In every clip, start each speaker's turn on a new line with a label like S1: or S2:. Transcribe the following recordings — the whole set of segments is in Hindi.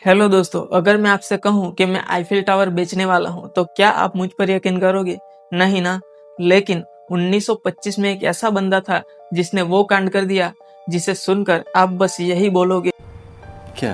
S1: हेलो दोस्तों, अगर मैं आपसे कहूं कि मैं आईफिल टावर बेचने वाला हूं, तो क्या आप मुझ पर यकीन करोगे? नहीं ना। लेकिन 1925 में एक ऐसा बंदा था जिसने वो कांड कर दिया जिसे सुनकर आप बस यही बोलोगे,
S2: क्या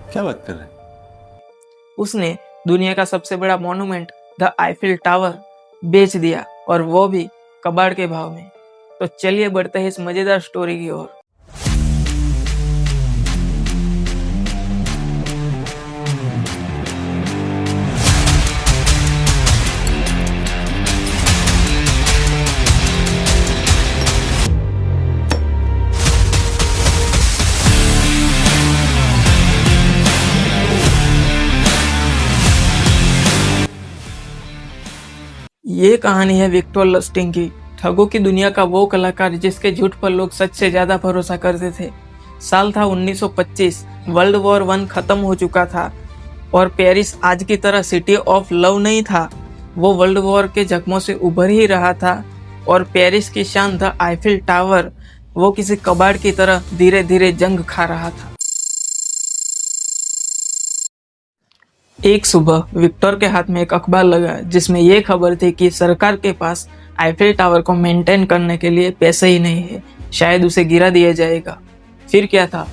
S2: क्या बात कर रहे हैं?
S1: उसने दुनिया का सबसे बड़ा मॉन्यूमेंट द आईफिल टावर बेच दिया, और वो भी कबाड़ के भाव में। तो चलिए बढ़ते हैं इस मजेदार स्टोरी की ओर। ये कहानी है विक्टर लस्टिंग की, ठगों की दुनिया का वो कलाकार जिसके झूठ पर लोग सच से ज्यादा भरोसा करते थे। साल था 1925। वर्ल्ड वॉर वन खत्म हो चुका था और पेरिस आज की तरह सिटी ऑफ लव नहीं था। वो वर्ल्ड वॉर के जख्मों से उभर ही रहा था, और पेरिस की शान द आईफिल टावर वो किसी कबाड़ की तरह धीरे धीरे जंग खा रहा था। एक सुबह विक्टर के हाथ में एक अखबार लगा जिसमें यह खबर थी कि सरकार के पास आईफिल टावर को मेंटेन करने के लिए पैसे ही नहीं है, शायद उसे गिरा दिया जाएगा। फिर क्या था,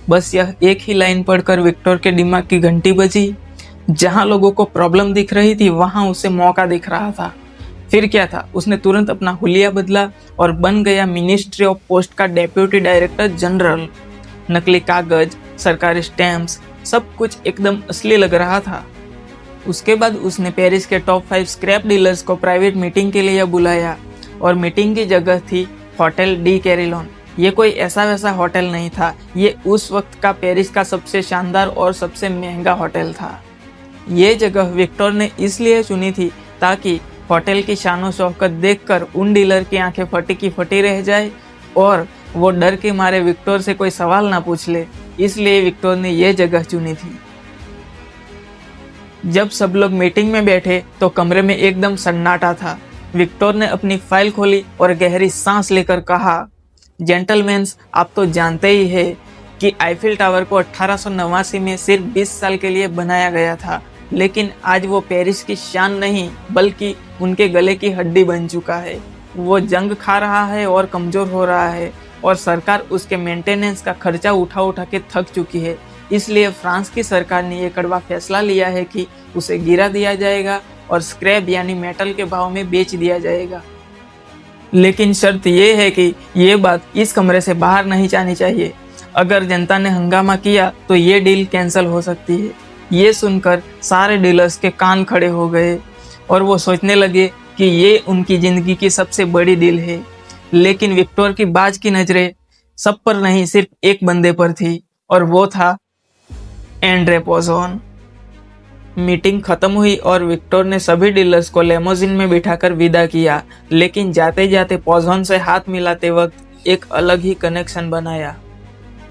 S1: बस यह एक ही लाइन पढ़कर विक्टर के दिमाग की घंटी बजी। जहां लोगों को प्रॉब्लम दिख रही थी वहां उसे मौका दिख रहा था। फिर क्या था, उसने तुरंत अपना हुलिया बदला और बन गया मिनिस्ट्री ऑफ पोस्ट का डेप्यूटी डायरेक्टर जनरल। नकली कागज, सरकारी स्टैम्प्स, सब कुछ एकदम असली लग रहा था। उसके बाद उसने पेरिस के टॉप 5 स्क्रैप डीलर्स को प्राइवेट मीटिंग के लिए बुलाया, और मीटिंग की जगह थी होटल डी कैरिलोन। ये कोई ऐसा वैसा होटल नहीं था, ये उस वक्त का पेरिस का सबसे शानदार और सबसे महंगा होटल था। ये जगह विक्टर ने इसलिए चुनी थी ताकि होटल की शानो शौकत देखकर उन डीलर की आंखें फटी की फटी रह जाए, और वो डर के मारे विक्टर से कोई सवाल ना पूछ ले। इसलिए विक्टर ने यह जगह चुनी थी। जब सब लोग मीटिंग में बैठे तो कमरे में एकदम सन्नाटा था। विक्टर ने अपनी फाइल खोली और गहरी सांस लेकर कहा, जेंटलमैन्स, आप तो जानते ही है कि आईफिल टावर को 1889 में सिर्फ 20 साल के लिए बनाया गया था, लेकिन आज वो पेरिस की शान नहीं बल्कि उनके गले की हड्डी बन चुका है। वो जंग खा रहा है और कमजोर हो रहा है, और सरकार उसके मेंटेनेंस का खर्चा उठा उठा के थक चुकी है। इसलिए फ्रांस की सरकार ने यह कड़वा फैसला लिया है कि उसे गिरा दिया जाएगा और स्क्रैप यानी मेटल के भाव में बेच दिया जाएगा। लेकिन शर्त यह है कि ये बात इस कमरे से बाहर नहीं जानी चाहिए। अगर जनता ने हंगामा किया तो ये डील कैंसिल हो सकती है। ये सुनकर सारे डीलर्स के कान खड़े हो गए और वो सोचने लगे कि ये उनकी जिंदगी की सबसे बड़ी डील है। लेकिन विक्टर की बाज की नजरें सब पर नहीं, सिर्फ एक बंदे पर थी, और वो था एंड्रे पोज़ोन। मीटिंग खत्म हुई और विक्टर ने सभी डीलर्स को लेमोजिन में बिठाकर विदा किया, लेकिन जाते जाते पोज़ोन से हाथ मिलाते वक्त एक अलग ही कनेक्शन बनाया।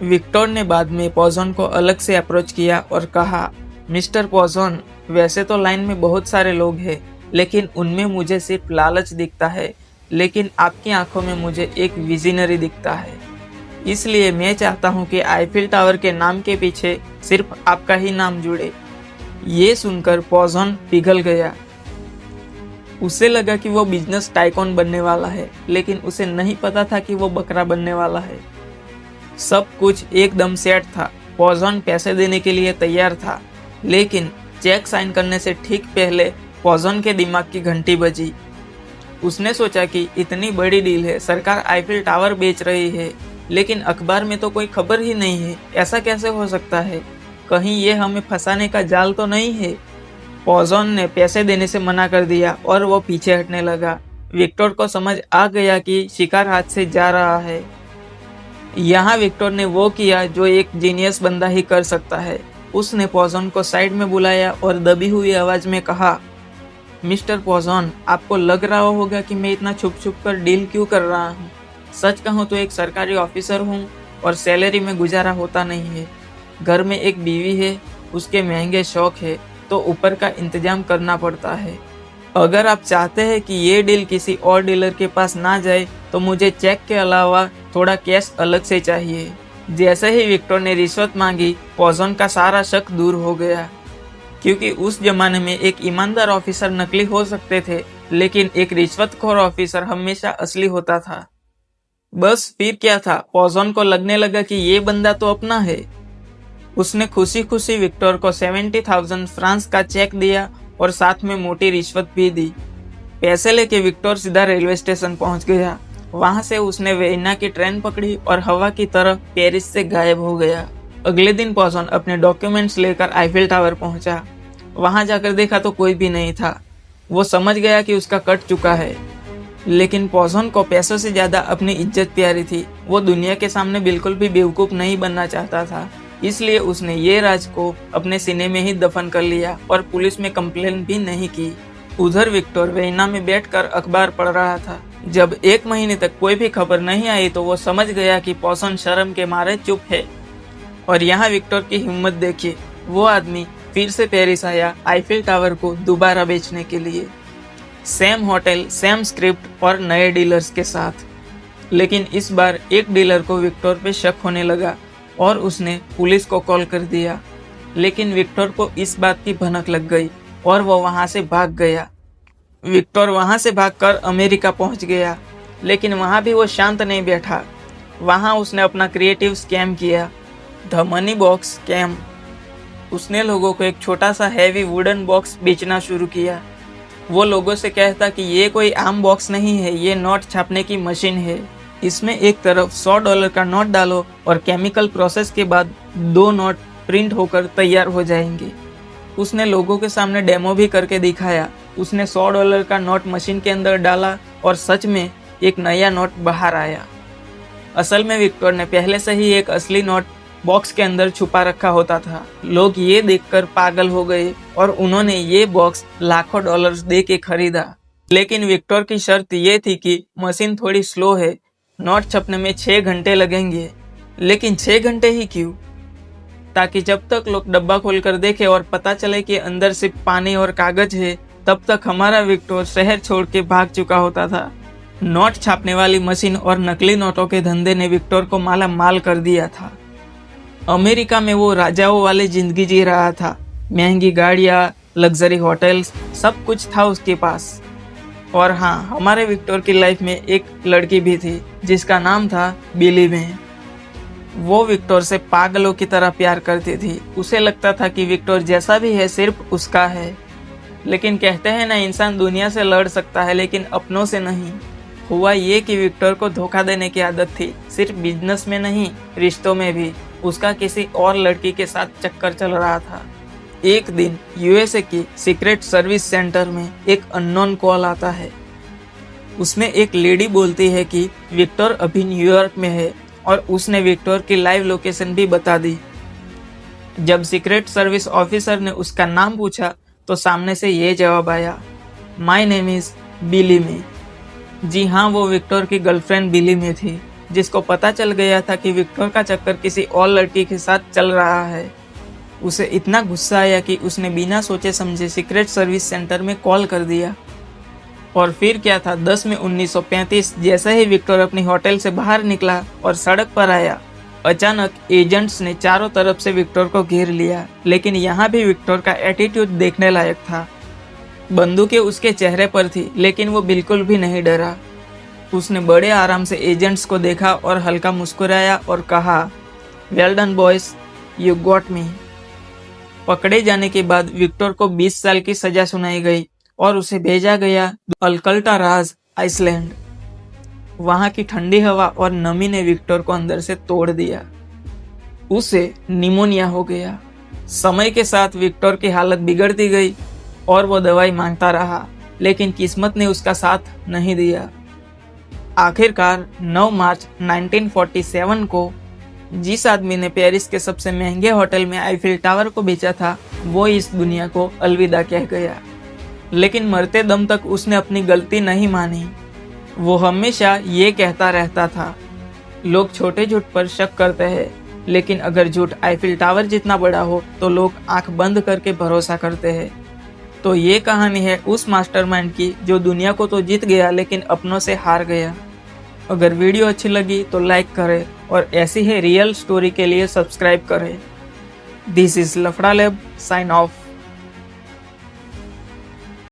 S1: विक्टर ने बाद में पोज़ोन को अलग से अप्रोच किया और कहा, मिस्टर पोज़ोन, वैसे तो लाइन में बहुत सारे लोग हैं, लेकिन उनमें मुझे सिर्फ लालच दिखता है, लेकिन आपकी आंखों में मुझे एक विजनरी दिखता है। इसलिए मैं चाहता हूं कि आईफिल टावर के नाम के पीछे सिर्फ आपका ही नाम जुड़े। ये सुनकर पोज़ोन पिघल गया। उसे लगा कि वो बिजनेस टाइकॉन बनने वाला है, लेकिन उसे नहीं पता था कि वो बकरा बनने वाला है। सब कुछ एकदम सेट था। पोज़ोन पैसे देने के लिए तैयार था, लेकिन चेक साइन करने से ठीक पहले पोज़ोन के दिमाग की घंटी बजी। उसने सोचा कि इतनी बड़ी डील है, सरकार आईफिल टावर बेच रही है, लेकिन अखबार में तो कोई खबर ही नहीं है। ऐसा कैसे हो सकता है? कहीं ये हमें फंसाने का जाल तो नहीं है? पोज़ोन ने पैसे देने से मना कर दिया और वो पीछे हटने लगा। विक्टर को समझ आ गया कि शिकार हाथ से जा रहा है। यहाँ विक्टर ने वो किया जो एक जीनियस बंदा ही कर सकता है। उसने पोज़ोन को साइड में बुलाया और दबी हुई आवाज में कहा, मिस्टर पोज़ोन, आपको लग रहा होगा कि मैं इतना छुप छुप कर डील क्यों कर रहा हूँ। सच कहूँ तो एक सरकारी ऑफिसर हूँ और सैलरी में गुजारा होता नहीं है। घर में एक बीवी है, उसके महंगे शौक है, तो ऊपर का इंतजाम करना पड़ता है। अगर आप चाहते हैं कि ये डील किसी और डीलर के पास ना जाए तो मुझे चेक के अलावा थोड़ा कैश अलग से चाहिए। जैसे ही विक्टर ने रिश्वत मांगी, पॉजन का सारा शक दूर हो गया, क्योंकि उस जमाने में एक ईमानदार ऑफिसर नकली हो सकते थे, लेकिन एक रिश्वतखोर ऑफिसर हमेशा असली होता था। बस फिर क्या था, पॉजन को लगने लगा कि ये बंदा तो अपना है। उसने खुशी खुशी विक्टर को 70,000 फ्रांस का चेक दिया और साथ में मोटी रिश्वत भी दी। पैसे लेके विक्टर सीधा रेलवे स्टेशन पहुंच गया। वहां से उसने वियना की ट्रेन पकड़ी और हवा की तरह पेरिस से गायब हो गया। अगले दिन पॉजन अपने डॉक्यूमेंट्स लेकर आईफिल टावर पहुंचा। वहां जाकर देखा तो कोई भी नहीं था। वो समझ गया कि उसका कट चुका है, लेकिन पॉजन को पैसों से ज्यादा अपनी इज्जत प्यारी थी। वो दुनिया के सामने बिल्कुल भी बेवकूफ नहीं बनना चाहता था, इसलिए उसने ये राज को अपने सीने में ही दफन कर लिया और पुलिस में कंप्लेन भी नहीं की। उधर विक्टर वियना में बैठकर अखबार पढ़ रहा था। जब 1 महीने तक कोई भी खबर नहीं आई तो वो समझ गया कि पॉजन शर्म के मारे चुप है। और यहाँ विक्टर की हिम्मत देखिए, वो आदमी फिर से पेरिस आया आईफिल टावर को दोबारा बेचने के लिए, सेम होटल, सेम स्क्रिप्ट और नए डीलर्स के साथ। लेकिन इस बार एक डीलर को विक्टर पे शक होने लगा और उसने पुलिस को कॉल कर दिया। लेकिन विक्टर को इस बात की भनक लग गई और वो वहां से भाग गया। विक्टर वहां से भागकर अमेरिका पहुंच गया, लेकिन वहां भी वो शांत नहीं बैठा। वहां उसने अपना क्रिएटिव स्कैम किया, द मनी बॉक्स स्कैम। उसने लोगों को एक छोटा सा हैवी वुडन बॉक्स बेचना शुरू किया। वो लोगों से कहता कि ये कोई आम बॉक्स नहीं है, ये नोट छापने की मशीन है। इसमें एक तरफ $100 का नोट डालो और केमिकल प्रोसेस के बाद 2 नोट प्रिंट होकर तैयार हो जाएंगे। उसने लोगों के सामने डेमो भी करके दिखाया। उसने $100 का नोट मशीन के अंदर डाला और सच में एक नया नोट बाहर आया। असल में विक्टर ने पहले से ही एक असली नोट बॉक्स के अंदर छुपा रखा होता था। लोग ये देखकर पागल हो गए और उन्होंने ये बॉक्स लाखों डॉलर्स दे के खरीदा। लेकिन विक्टर की शर्त ये थी कि मशीन थोड़ी स्लो है, नोट छपने में 6 घंटे लगेंगे। लेकिन 6 घंटे ही क्यों? ताकि जब तक लोग डब्बा खोलकर देखे और पता चले कि अंदर सिर्फ पानी और कागज है, तब तक हमारा विक्टर शहर छोड़ के भाग चुका होता था। नोट छापने वाली मशीन और नकली नोटों के धंधे ने विक्टर को माला माल कर दिया था। अमेरिका में वो राजाओं वाली जिंदगी जी रहा था। महंगी गाड़ियाँ, लग्जरी होटल्स, सब कुछ था उसके पास। और हाँ, हमारे विक्टर की लाइफ में एक लड़की भी थी जिसका नाम था बिली में। वो विक्टर से पागलों की तरह प्यार करती थी। उसे लगता था कि विक्टर जैसा भी है सिर्फ उसका है। लेकिन कहते हैं ना, इंसान दुनिया से लड़ सकता है लेकिन अपनों से नहीं। हुआ ये कि विक्टर को धोखा देने की आदत थी, सिर्फ बिजनेस में नहीं, रिश्तों में भी। उसका किसी और लड़की के साथ चक्कर चल रहा था। एक दिन यूएसए की सीक्रेट सर्विस सेंटर में एक अननोन कॉल आता है। उसमें एक लेडी बोलती है कि विक्टर अभी न्यूयॉर्क में है और उसने विक्टर की लाइव लोकेशन भी बता दी। जब सीक्रेट सर्विस ऑफिसर ने उसका नाम पूछा तो सामने से ये जवाब आया, माय नेम इज बिली में। जी हाँ, वो विक्टर की गर्लफ्रेंड बिली में थी, जिसको पता चल गया था कि विक्टर का चक्कर किसी और लड़की के साथ चल रहा है। उसे इतना गुस्सा आया कि उसने बिना सोचे समझे सीक्रेट सर्विस सेंटर में कॉल कर दिया। और फिर क्या था, 10 में 1935 जैसे ही विक्टर अपनी होटल से बाहर निकला और सड़क पर आया, अचानक एजेंट्स ने चारों तरफ से विक्टर को घेर लिया। लेकिन यहाँ भी विक्टर का एटीट्यूड देखने लायक था। बंदूकें उसके चेहरे पर थी, लेकिन वो बिल्कुल भी नहीं डरा। उसने बड़े आराम से एजेंट्स को देखा और हल्का मुस्कुराया और कहा, well done boys, you got me. पकड़े जाने के बाद विक्टर को 20 साल की सजा सुनाई गई और उसे भेजा गया अल्कल्टाराज आइसलैंड। वहां की ठंडी हवा और नमी ने विक्टर को अंदर से तोड़ दिया। उसे निमोनिया हो गया। समय के साथ विक्टर की हालत बिगड़ती गई और वो दवाई मांगता रहा, लेकिन किस्मत ने उसका साथ नहीं दिया। आखिरकार 9 मार्च 1947 को जिस आदमी ने पेरिस के सबसे महंगे होटल में आईफिल टावर को बेचा था, वो इस दुनिया को अलविदा कह गया। लेकिन मरते दम तक उसने अपनी गलती नहीं मानी। वो हमेशा ये कहता रहता था, लोग छोटे झूठ पर शक करते हैं, लेकिन अगर झूठ आईफिल टावर जितना बड़ा हो तो लोग आंख बंद करके भरोसा करते हैं। तो ये कहानी है उस मास्टरमाइंड की जो दुनिया को तो जीत गया लेकिन अपनों से हार गया। अगर वीडियो अच्छी लगी तो लाइक करें और ऐसी ही रियल स्टोरी के लिए सब्सक्राइब करें। दिस इज लफड़ा लैब, साइन ऑफ।